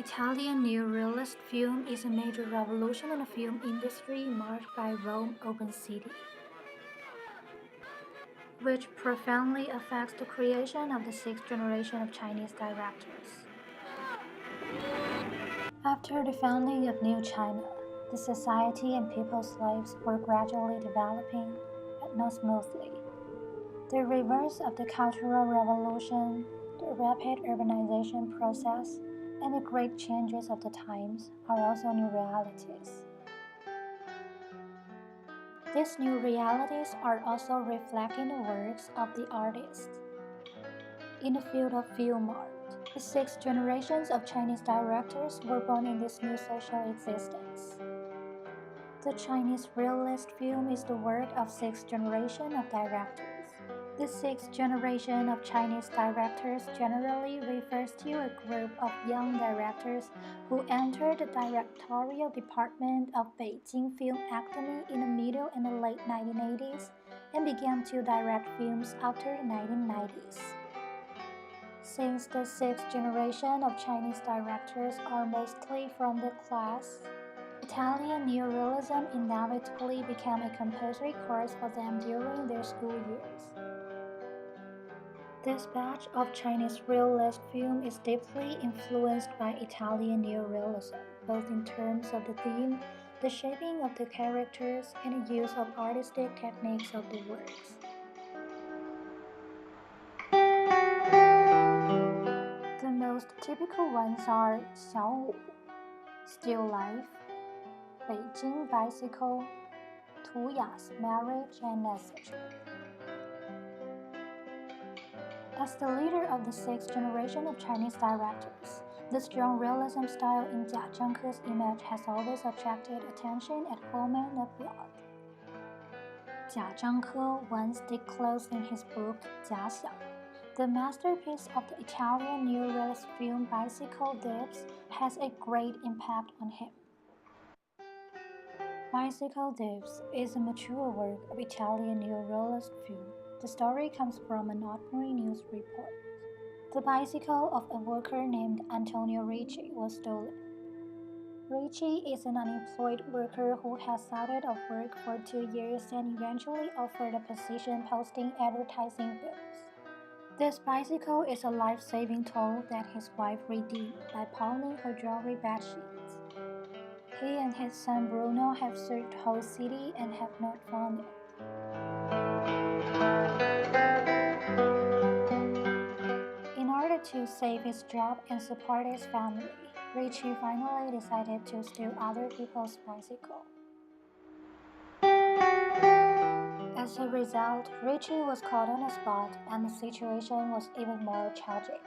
Italian neorealist film is a major revolution in the film industry marked by Rome Open City, which profoundly affects the creation of the sixth generation of Chinese directors. After the founding of New China, the society and people's lives were gradually developing, but not smoothly. The reverse of the Cultural Revolution, the rapid urbanization process, and the great changes of the times are also new realities. These new realities are also reflected in the works of the artists. In the field of film art, the six generations of Chinese directors were born in this new social existence. The Chinese realist film is the work of six generations of directors. The sixth generation of Chinese directors generally refers to a group of young directors who entered the directorial department of Beijing Film Academy in the middle and the late 1980s and began to direct films after the 1990s. Since the sixth generation of Chinese directors are mostly from the class, Italian neorealism inevitably became a compulsory course for them during their school years. This batch of Chinese realist film is deeply influenced by Italian neorealism, both in terms of the theme, the shaping of the characters, and the use of artistic techniques of the works. The most typical ones are 小五, Still Life, Beijing Bicycle, Tuya's Marriage, and etc. As the leader of the sixth generation of Chinese directors, the strong realism style in Jia Zhangke's image has always attracted attention at home and abroad. Jia Zhangke once disclosed in his book Jia Xiang, the masterpiece of the Italian neorealist film Bicycle Thieves has a great impact on him. Bicycle Thieves is a mature work of Italian neorealist film. The story comes from an ordinary news report. The bicycle of a worker named Antonio Ricci was stolen. Ricci is an unemployed worker who has out of work for 2 years and eventually offered a position posting advertising bills. This bicycle is a life-saving tool that his wife redeemed by pawning her jewelry bedsheets. He and his son Bruno have searched the whole city and have not found it. In order to save his job and support his family, Ricci finally decided to steal other people's bicycle. As a result, Ricci was caught on the spot and the situation was even more tragic.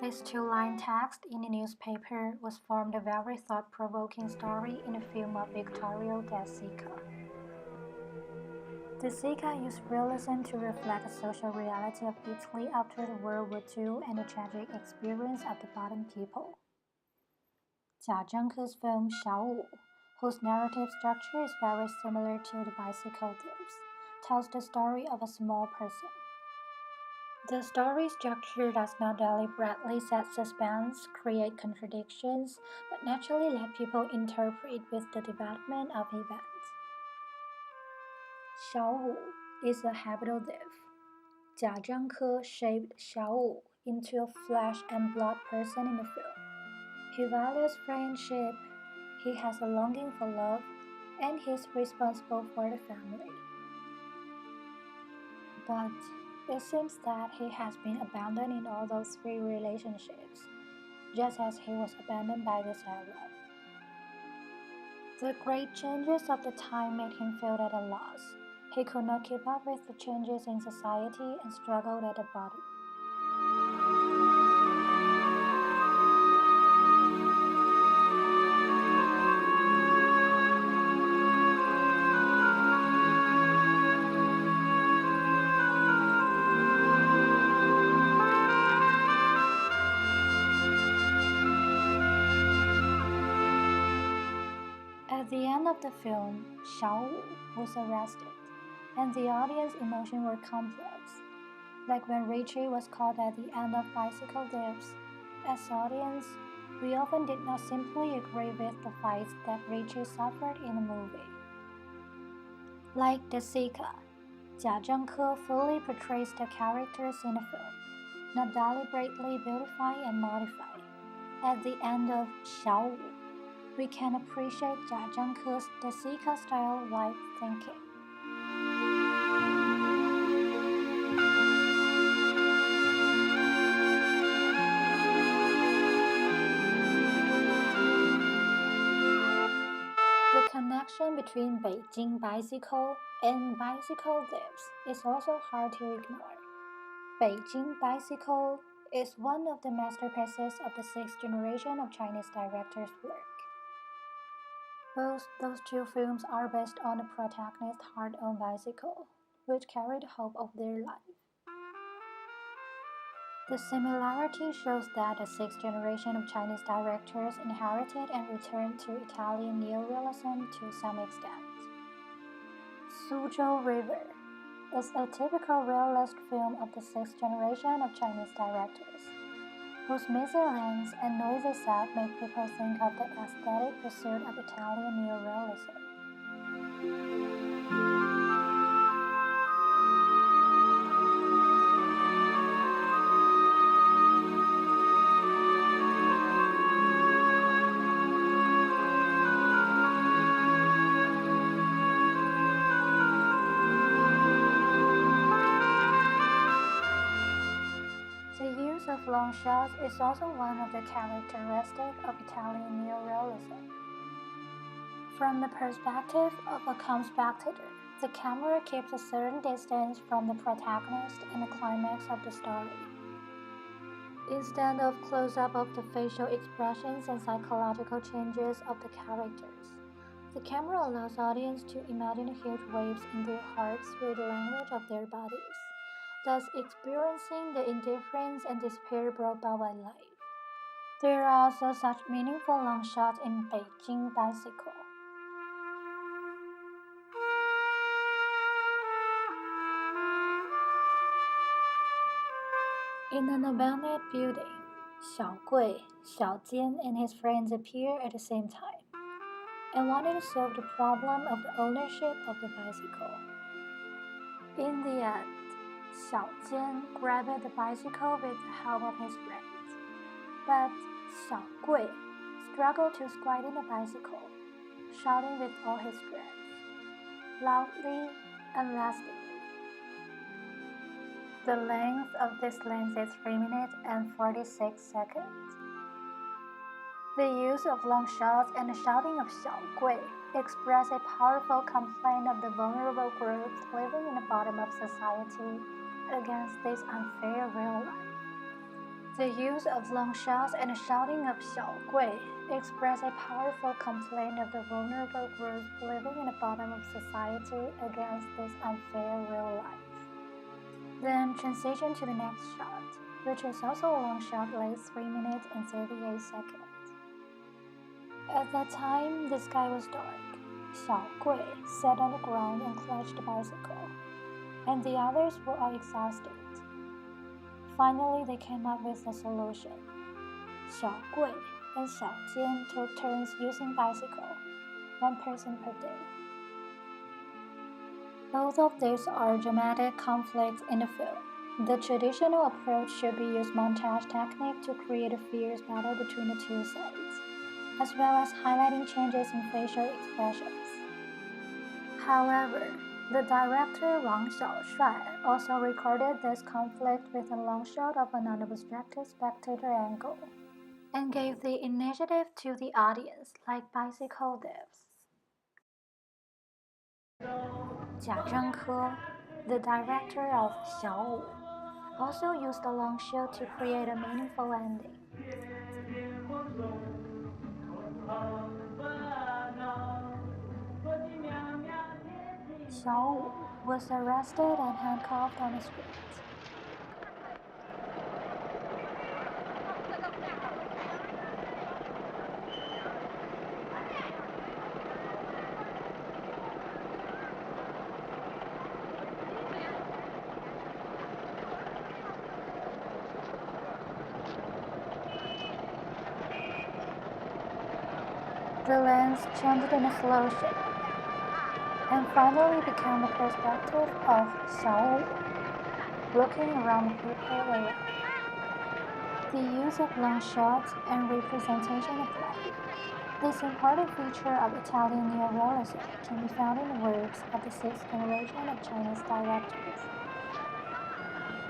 This two-line text in the newspaper was formed a very thought-provoking story in the film of Vittorio De Sica. De Sica used realism to reflect the social reality of Italy after the World War II and the tragic experience of the bottom people. Jia Zhangke's film 小五, whose narrative structure is very similar to the Bicycle Thieves, tells the story of a small person. The story structure does not deliberately set suspense, create contradictions, but naturally let people interpret with the development of events. 小五 is a habitual thief. Jia Zhangke shaped 小五 into a flesh and blood person in the film. He values friendship, he has a longing for love, and he is responsible for the family. But it seems that he has been abandoned in all those three relationships, just as he was abandoned by this era. The great changes of the time made him feel at a loss. He could not keep up with the changes in society and struggled at the bottom. At the end of the film, 小五 was arrested, and the audience emotions were complex. Like when Ricci was caught at the end of Bicycle Thieves, As audience, we often did not simply agree with the fights that Richie suffered in the movie. Like the Sika, Jia Zhengke fully portrays the characters in the film, not deliberately beautify and modify. At the end of Xiao Wu, we can appreciate Jia Zhengke's the Sika style life thinking. The connection between Beijing bicycle and bicycle thieves is also hard to ignore. Beijing Bicycle is one of the masterpieces of the sixth generation of Chinese directors' work. Both those two films are based on the protagonist's hard-earned bicycle, which carried the hope of their life. The similarity shows that the sixth generation of Chinese directors inherited and returned to Italian neorealism to some extent. Suzhou River is a typical realist film of the sixth generation of Chinese directors, whose messy lines and noisy set make people think of the aesthetic pursuit of Italian neorealism. The use of long shots is also one of the characteristics of Italian neorealism. From the perspective of a spectator, the camera keeps a certain distance from the protagonist and the climax of the story. Instead of close-up of the facial expressions and psychological changes of the characters, the camera allows audience to imagine huge waves in their hearts through the language of their bodies, thus experiencing the indifference and despair brought by life. There are also such meaningful long shots in Beijing Bicycle. In an abandoned building, Xiao Gui, Xiao Jian, and his friends appear at the same time and wanted to solve the problem of the ownership of the bicycle. In the end, Xiao Jian grabbed the bicycle with the help of his friends, but Xiao Gui struggled to squat in the bicycle, shouting with all his strength, loudly and lastingly. The length of this lens is 3 minutes and 46 seconds. The use of long shots and the shouting of Xiao Gui express a powerful complaint of the vulnerable groups living in the bottom of society against this unfair real life. The use of long shots and the shouting of Xiao Gui express a powerful complaint of the vulnerable groups living in the bottom of society against this unfair real life. Then transition to the next shot, which is also a long shot lasts 3 minutes and 38 seconds. At that time, the sky was dark. Xiao Gui sat on the ground and clutched the bicycle, and the others were all exhausted. Finally, they came up with a solution. Xiao Gui and Xiao Jian took turns using bicycle, one person per day. Both of these are dramatic conflicts in the film. The traditional approach should be use montage technique to create a fierce battle between the two sides, as well as highlighting changes in facial expressions. However, the director Wang Xiaoshuai also recorded this conflict with a long shot of an unobstructed spectator angle, and gave the initiative to the audience like bicycle thieves. Jia Zhengke, the director of Xiao Wu, also used the long shot to create a meaningful ending. Xiao Wu was arrested and handcuffed on the street. The lens changed in a slow shape, and finally became the perspective of Xiao Wu, looking around the people around. The use of long shots and representation of life. This important feature of Italian neorealism can be found in the works of the sixth generation of Chinese directors.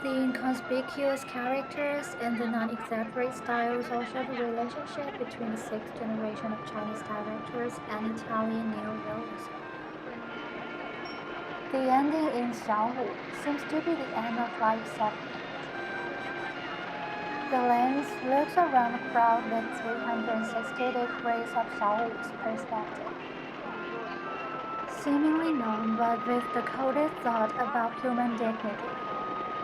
The inconspicuous characters and the non-exaggerate styles all show the relationship between the sixth generation of Chinese directors and Italian neorealism. The ending in Xiao Wu seems to be the end of life segment. The lens looks around the crowd with 360 degrees of Xiao Wu's perspective. Seemingly known but with the coded thought about human dignity.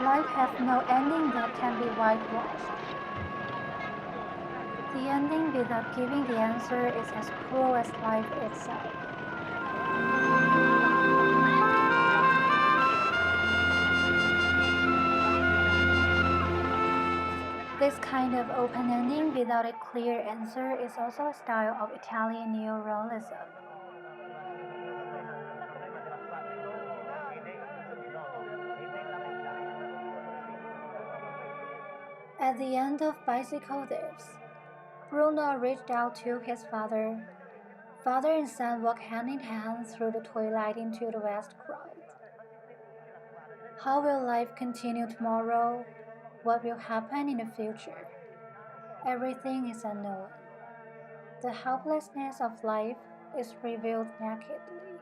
Life has no ending that can be whitewashed. The ending without giving the answer is as cruel as life itself. This kind of open ending without a clear answer is also a style of Italian neorealism. At the end of Bicycle Thieves, Bruno reached out to his father. Father and son walk hand in hand through the twilight into the vast crowd. How will life continue tomorrow? What will happen in the future? Everything is unknown. The helplessness of life is revealed nakedly.